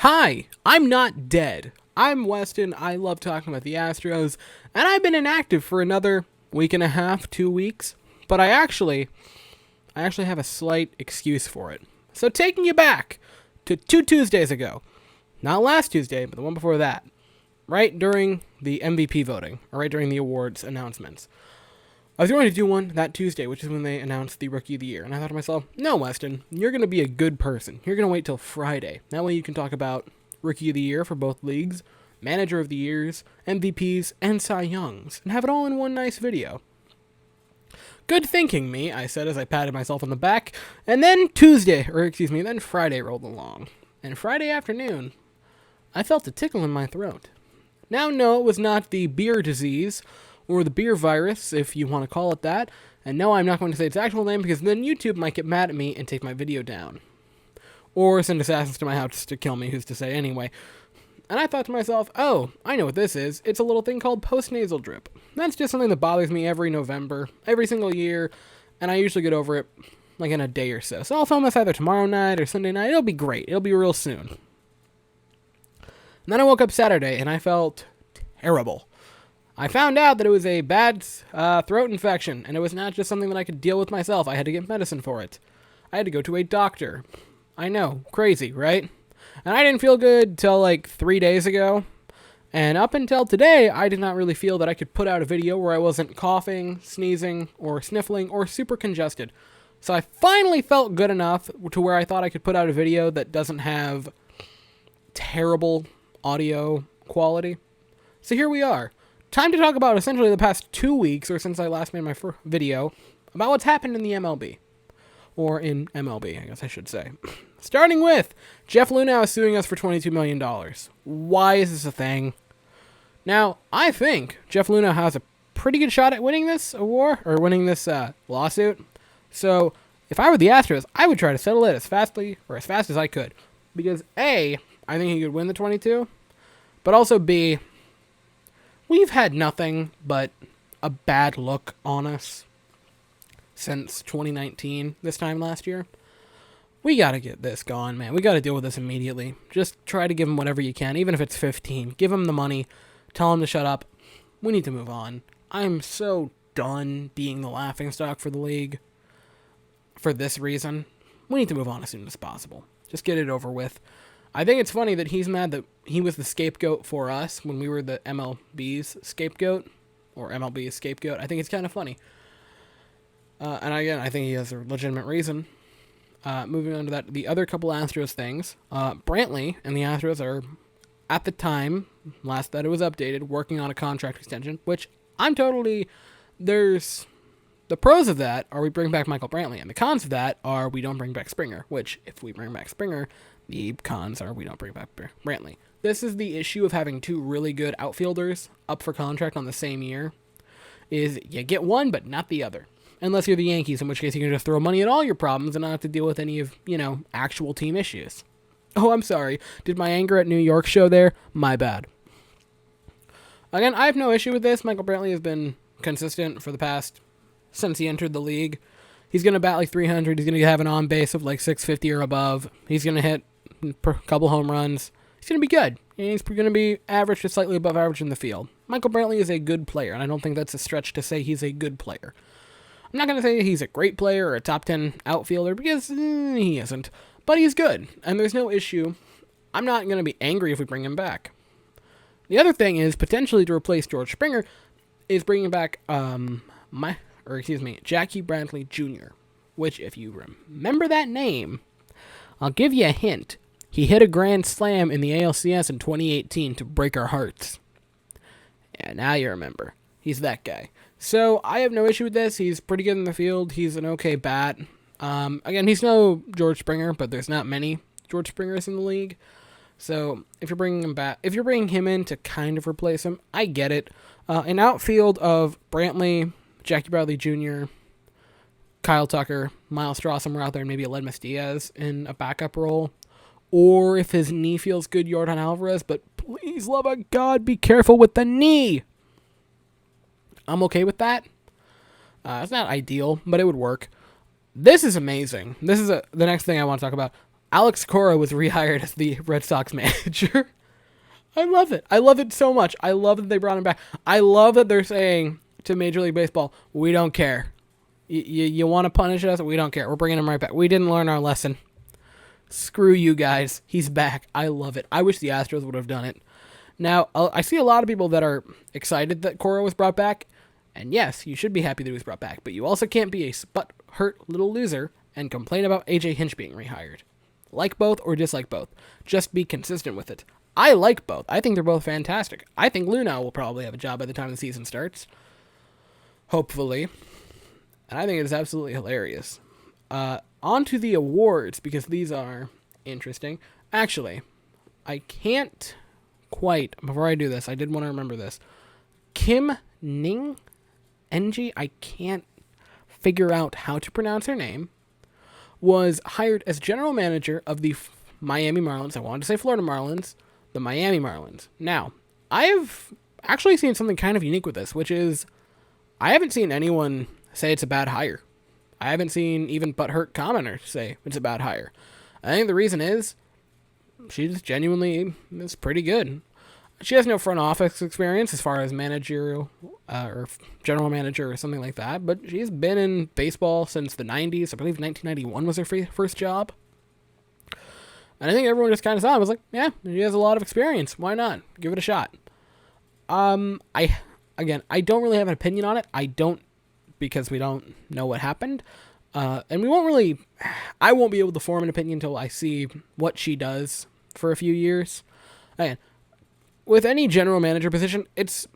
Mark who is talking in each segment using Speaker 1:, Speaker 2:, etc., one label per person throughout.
Speaker 1: Hi, I'm not dead. I'm Weston. I love talking about the Astros, and I've been inactive for another week and a half, 2 weeks. But I actually have a slight excuse for it. So taking you back to 2 Tuesdays ago, not last Tuesday, but the one before that, right during the MVP voting, or right during the awards announcements. I was going to do one that Tuesday, which is when they announced the Rookie of the Year. And I thought to myself, no, Weston, you're going to be a good person. You're going to wait till Friday. That way you can talk about Rookie of the Year for both leagues, Manager of the Years, MVPs, and Cy Youngs, and have it all in one nice video. Good thinking, me, I said as I patted myself on the back. And then then Friday rolled along. And Friday afternoon, I felt a tickle in my throat. Now, no, it was not the beer disease, or the beer virus, if you want to call it that. And no, I'm not going to say its actual name, because then YouTube might get mad at me and take my video down. Or send assassins to my house to kill me, who's to say anyway. And I thought to myself, oh, I know what this is. It's a little thing called postnasal drip. That's just something that bothers me every November, every single year, and I usually get over it like in a day or so. So I'll film this either tomorrow night or Sunday night. It'll be great. It'll be real soon. And then I woke up Saturday, and I felt terrible. I found out that it was a bad throat infection, and it was not just something that I could deal with myself. I had to get medicine for it. I had to go to a doctor. I know, crazy, right? And I didn't feel good till like 3 days ago. And up until today, I did not really feel that I could put out a video where I wasn't coughing, sneezing, or sniffling, or super congested. So I finally felt good enough to where I thought I could put out a video that doesn't have terrible audio quality. So here we are. Time to talk about essentially the past 2 weeks, or since I last made my first video, about what's happened in the MLB. Or in MLB, I guess I should say. Starting with, Jeff Luhnow is suing us for $22 million. Why is this a thing? Now, I think Jeff Luhnow has a pretty good shot at winning this award, or winning this lawsuit. So, if I were the Astros, I would try to settle it as fast as I could. Because A, I think he could win the 22, but also B, we've had nothing but a bad look on us since 2019, this time last year. We gotta get this gone, man. We gotta deal with this immediately. Just try to give him whatever you can, even if it's 15. Give him the money. Tell him to shut up. We need to move on. I'm so done being the laughingstock for the league. For this reason, we need to move on as soon as possible. Just get it over with. I think it's funny that he's mad that he was the scapegoat for us when we were the MLB's scapegoat, or MLB's scapegoat. I think it's kind of funny. And again, I think he has a legitimate reason. Moving on to that, the other couple Astros things. Brantley and the Astros are, at the time, last that it was updated, working on a contract extension, which there's the pros of that are we bring back Michael Brantley, and the cons of that are we don't bring back Springer, which, if we bring back Springer, the cons are we don't bring back Brantley. This is the issue of having two really good outfielders up for contract on the same year, is you get one, but not the other. Unless you're the Yankees, in which case you can just throw money at all your problems and not have to deal with any of, actual team issues. Oh, I'm sorry. Did my anger at New York show there? My bad. Again, I have no issue with this. Michael Brantley has been consistent for the past, since he entered the league. He's going to bat like 300. He's going to have an on-base of like 650 or above. He's going to hit a couple home runs. He's going to be good. And he's going to be average to slightly above average in the field. Michael Brantley is a good player, and I don't think that's a stretch to say he's a good player. I'm not going to say he's a great player or a top 10 outfielder, because he isn't. But he's good, and there's no issue. I'm not going to be angry if we bring him back. The other thing is, potentially to replace George Springer, is bringing back, Jackie Bradley Jr., which, if you remember that name, I'll give you a hint. He hit a grand slam in the ALCS in 2018 to break our hearts. Yeah, now you remember. He's that guy. So, I have no issue with this. He's pretty good in the field. He's an okay bat. Again, he's no George Springer, but there's not many George Springers in the league. So, if you're bringing him in to kind of replace him, I get it. An outfield of Brantley, Jackie Bradley Jr., Kyle Tucker, Miles Strasburg are out there, and maybe Aledmus Diaz in a backup role. Or if his knee feels good, Yordan Alvarez, but please, love of God, be careful with the knee. I'm okay with that. It's not ideal, but it would work. This is amazing. This is the next thing I want to talk about. Alex Cora was rehired as the Red Sox manager. I love it. I love it so much. I love that they brought him back. I love that they're saying to Major League Baseball, we don't care. You want to punish us? We don't care. We're bringing him right back. We didn't learn our lesson. Screw you guys. He's back. I love it. I wish the Astros would have done it. Now, I see a lot of people that are excited that Cora was brought back. And yes, you should be happy that he was brought back. But you also can't be a butt-hurt little loser and complain about A.J. Hinch being rehired. Like both or dislike both. Just be consistent with it. I like both. I think they're both fantastic. I think Luna will probably have a job by the time the season starts. Hopefully. And I think it is absolutely hilarious. On to the awards, because these are interesting. Actually, I can't quite, before I do this, I did want to remember this. Kim Ng, NG, I can't figure out how to pronounce her name, was hired as general manager of the Miami Marlins. I wanted to say Florida Marlins, the Miami Marlins. Now, I have actually seen something kind of unique with this, which is I haven't seen anyone say it's a bad hire. I haven't seen even butthurt commenters say it's a bad hire. I think the reason is she just genuinely is pretty good. She has no front office experience as far as managerial or general manager or something like that, but she's been in baseball since the 90s. I believe 1991 was her first job. And I think everyone just kind of saw it and was like, yeah, she has a lot of experience. Why not? Give it a shot. I don't really have an opinion on it. Because we don't know what happened. And I won't be able to form an opinion until I see what she does for a few years. Again, with any general manager position, it's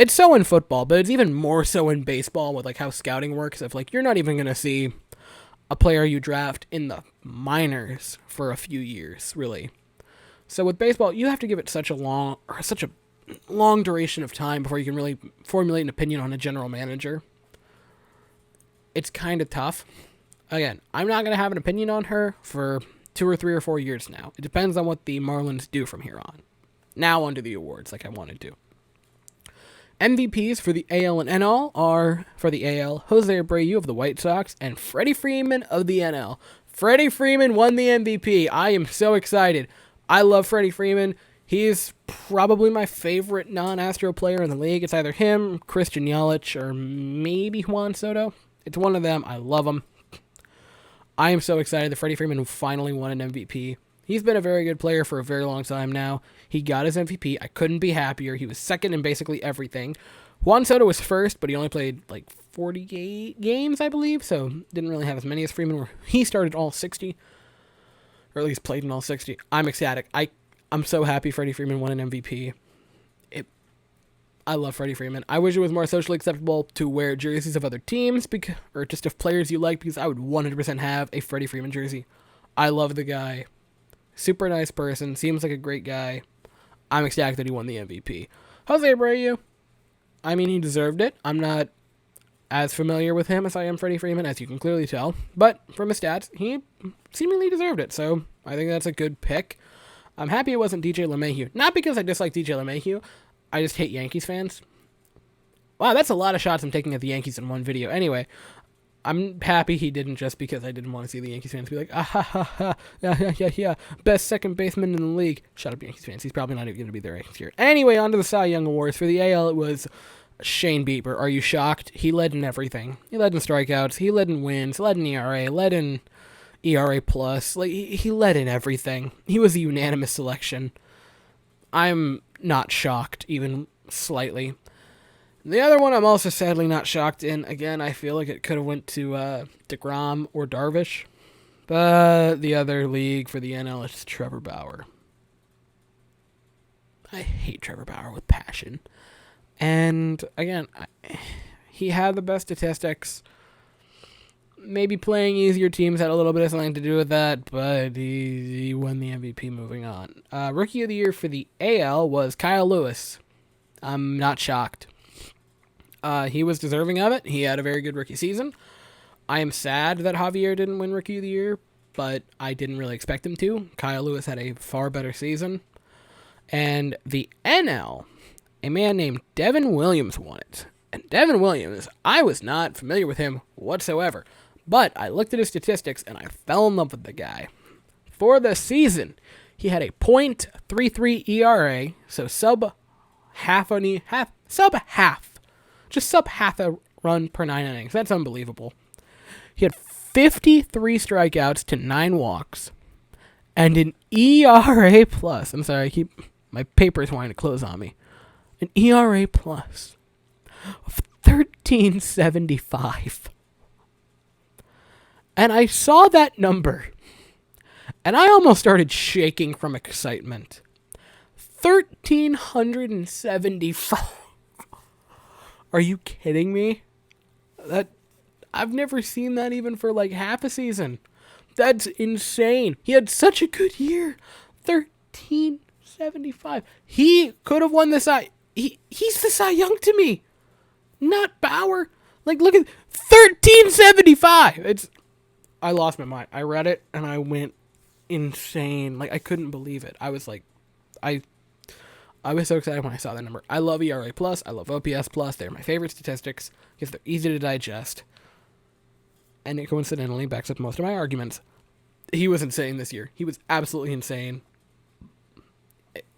Speaker 1: so in football, but it's even more so in baseball with like how scouting works. If like you're not even going to see a player you draft in the minors for a few years, really. So with baseball, you have to give it such a long duration of time before you can really formulate an opinion on a general manager. It's kind of tough. Again, I'm not going to have an opinion on her for 2 or 3 or 4 years now. It depends on what the Marlins do from here on. Now onto the awards like I wanted to. MVPs for the AL and NL are, for the AL, Jose Abreu of the White Sox and Freddie Freeman of the NL. Freddie Freeman won the MVP. I am so excited. I love Freddie Freeman. He's probably my favorite non-Astro player in the league. It's either him, Christian Yelich, or maybe Juan Soto. It's one of them. I love him. I am so excited that Freddie Freeman finally won an MVP. He's been a very good player for a very long time now. He got his MVP. I couldn't be happier. He was second in basically everything. Juan Soto was first, but he only played like 48 games, I believe, so didn't really have as many as Freeman, where he started all 60, or at least played in all 60. I'm ecstatic. I'm so happy Freddie Freeman won an MVP. I love Freddie Freeman. I wish it was more socially acceptable to wear jerseys of other teams, or just of players you like, because I would 100% have a Freddie Freeman jersey. I love the guy. Super nice person. Seems like a great guy. I'm ecstatic that he won the MVP. Jose Abreu, I mean, he deserved it. I'm not as familiar with him as I am Freddie Freeman, as you can clearly tell. But from his stats, he seemingly deserved it. So I think that's a good pick. I'm happy it wasn't DJ LeMahieu. Not because I dislike DJ LeMahieu. I just hate Yankees fans. Wow, that's a lot of shots I'm taking at the Yankees in one video. Anyway, I'm happy he didn't, just because I didn't want to see the Yankees fans be like, ah ha ha ha, yeah, best second baseman in the league. Shut up, Yankees fans. He's probably not even going to be there next year. Anyway, on to the Cy Young Awards. For the AL, it was Shane Bieber. Are you shocked? He led in everything. He led in strikeouts. He led in wins. Led in ERA. Led in ERA plus. Like, he led in everything. He was a unanimous selection. I'm not shocked, even slightly. The other one I'm also sadly not shocked in. Again, I feel like it could have went to DeGrom or Darvish. But the other league for the NL is Trevor Bauer. I hate Trevor Bauer with passion. And again, he had the best statistics. Maybe playing easier teams had a little bit of something to do with that, but he won the MVP. Moving on. Rookie of the Year for the AL was Kyle Lewis. I'm not shocked. He was deserving of it. He had a very good rookie season. I am sad that Javier didn't win Rookie of the Year, but I didn't really expect him to. Kyle Lewis had a far better season. And the NL, a man named Devin Williams won it. And Devin Williams, I was not familiar with him whatsoever. But I looked at his statistics, and I fell in love with the guy. For the season, he had a .33 ERA, so sub half, just sub half a run per 9 innings. That's unbelievable. He had 53 strikeouts to 9 walks, and an ERA plus. I'm sorry, my paper's wanting to close on me. An ERA plus of 13.75. And I saw that number, and I almost started shaking from excitement. 1,375. Are you kidding me? I've never seen that even for like half a season. That's insane. He had such a good year. 13.75. He could have won the Cy. He's the Cy Young to me, not Bauer. Like, look at 13.75. I lost my mind. I read it and I went insane. Like, I couldn't believe it. I was like, I was so excited when I saw that number. I love ERA plus. I love OPS plus. They're my favorite statistics because they're easy to digest. And it coincidentally backs up most of my arguments. He was insane this year. He was absolutely insane.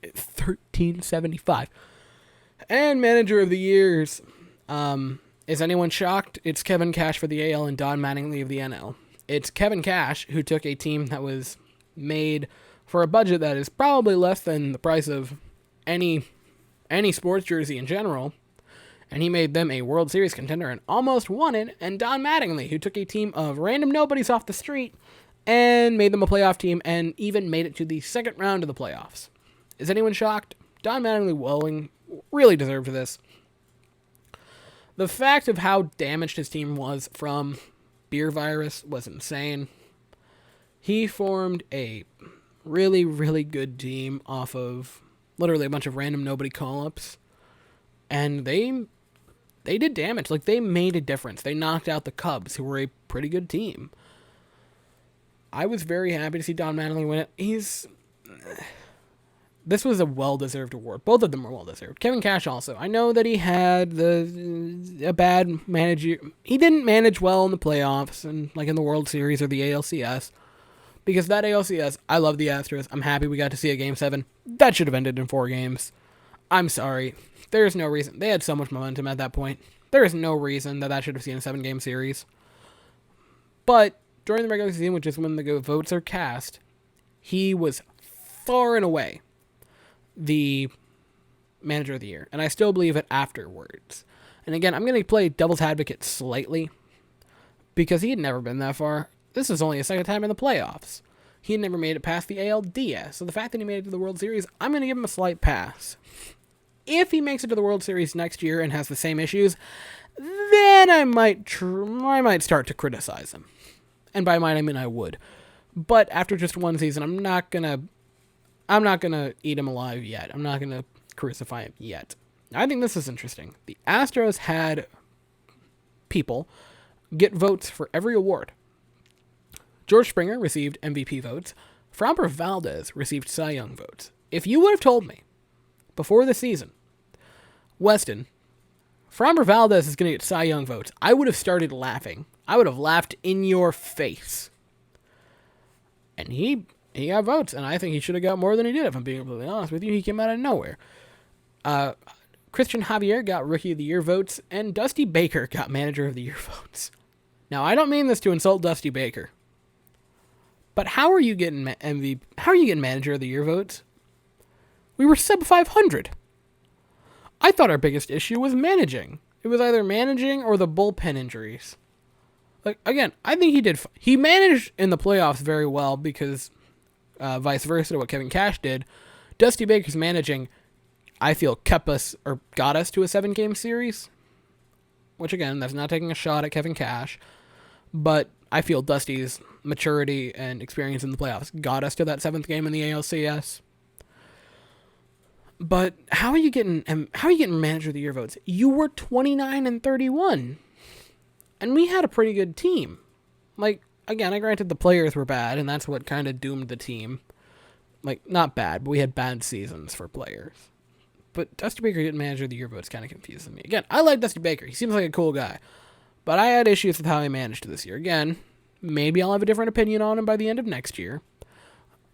Speaker 1: 13.75. And manager of the years. Is anyone shocked? It's Kevin Cash for the AL and Don Mattingly of the NL. It's Kevin Cash who took a team that was made for a budget that is probably less than the price of any sports jersey in general, and he made them a World Series contender and almost won it. And Don Mattingly, who took a team of random nobodies off the street and made them a playoff team and even made it to the second round of the playoffs. Is anyone shocked? Don Mattingly really deserved this. The fact of how damaged his team was from beer virus was insane. He formed a really, really good team off of literally a bunch of random nobody call-ups, and they did damage. Like, they made a difference. They knocked out the Cubs, who were a pretty good team. I was very happy to see Don Mattingly win it. This was a well-deserved award. Both of them were well-deserved. Kevin Cash also. I know that he had a bad manager. He didn't manage well in the playoffs and like in the World Series or the ALCS. Because that ALCS, I love the Astros. I'm happy we got to see a Game 7. That should have ended in 4 games. I'm sorry. There's no reason. They had so much momentum at that point. There is no reason that should have seen a 7-game series. But during the regular season, which is when the votes are cast, he was far and away the manager of the year. And I still believe it afterwards. And again, I'm going to play devil's advocate slightly, because he had never been that far. This is only his second time in the playoffs. He had never made it past the ALDS. So the fact that he made it to the World Series, I'm going to give him a slight pass. If he makes it to the World Series next year and has the same issues, then I might start to criticize him. And by might, I mean I would. But after just one season, I'm not gonna eat him alive yet. I'm not gonna crucify him yet. I think this is interesting. The Astros had people get votes for every award. George Springer received MVP votes. Framber Valdez received Cy Young votes. If you would have told me before the season, Weston, Framber Valdez is going to get Cy Young votes, I would have started laughing. I would have laughed in your face. And he got votes, and I think he should have got more than he did, if I'm being completely honest with you. He came out of nowhere. Christian Javier got Rookie of the Year votes, and Dusty Baker got Manager of the Year votes. Now, I don't mean this to insult Dusty Baker, but how are you getting MVP? How are you getting Manager of the Year votes? We were sub 500. I thought our biggest issue was managing. It was either managing or the bullpen injuries. Like, again, I think he managed in the playoffs very well, because vice versa to what Kevin Cash did. Dusty Baker's managing, I feel, got us to a 7-game series, which, again, that's not taking a shot at Kevin Cash, but I feel Dusty's maturity and experience in the playoffs got us to that 7th game in the ALCS. But how are you getting Manager of the Year votes? You were 29-31, and we had a pretty good team. Like, again, I granted the players were bad, and that's what kind of doomed the team. Like, not bad, but we had bad seasons for players. But Dusty Baker getting Manager of the Year votes kind of confuses me. Again, I like Dusty Baker. He seems like a cool guy. But I had issues with how he managed this year. Again, maybe I'll have a different opinion on him by the end of next year.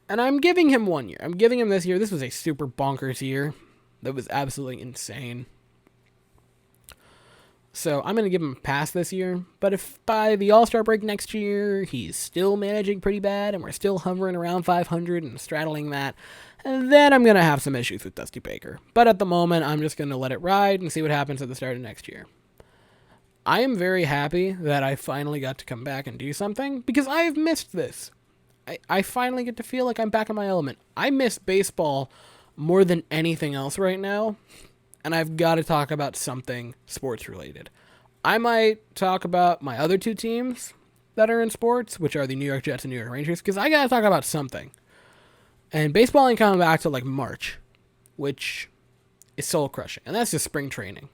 Speaker 1: And I'm giving him 1 year. I'm giving him this year. This was a super bonkers year. That was absolutely insane. So I'm going to give him a pass this year. But if by the All-Star break next year, he's still managing pretty bad and we're still hovering around 500 and straddling that, then I'm going to have some issues with Dusty Baker. But at the moment, I'm just going to let it ride and see what happens at the start of next year. I am very happy that I finally got to come back and do something because I have missed this. I finally get to feel like I'm back in my element. I miss baseball more than anything else right now, and I've got to talk about something sports related. I might talk about my other two teams that are in sports, which are the New York Jets and New York Rangers, because I got to talk about something. And baseball ain't coming back till like March, which is soul crushing, and that's just spring training.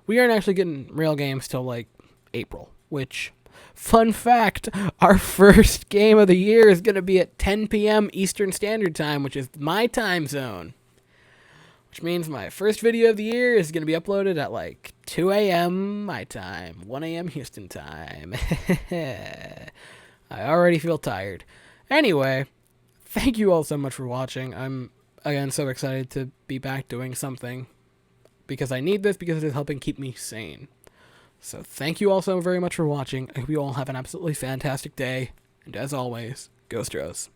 Speaker 1: We aren't actually getting real games till like April, which, fun fact, our first game of the year is going to be at 10 p.m. Eastern Standard Time, which is my time zone. Which means my first video of the year is going to be uploaded at like 2 a.m. my time, 1 a.m. Houston time. I already feel tired. Anyway, thank you all so much for watching. I'm, again, so excited to be back doing something. Because I need this, because it is helping keep me sane. So thank you all so very much for watching. I hope you all have an absolutely fantastic day. And as always, go Stros.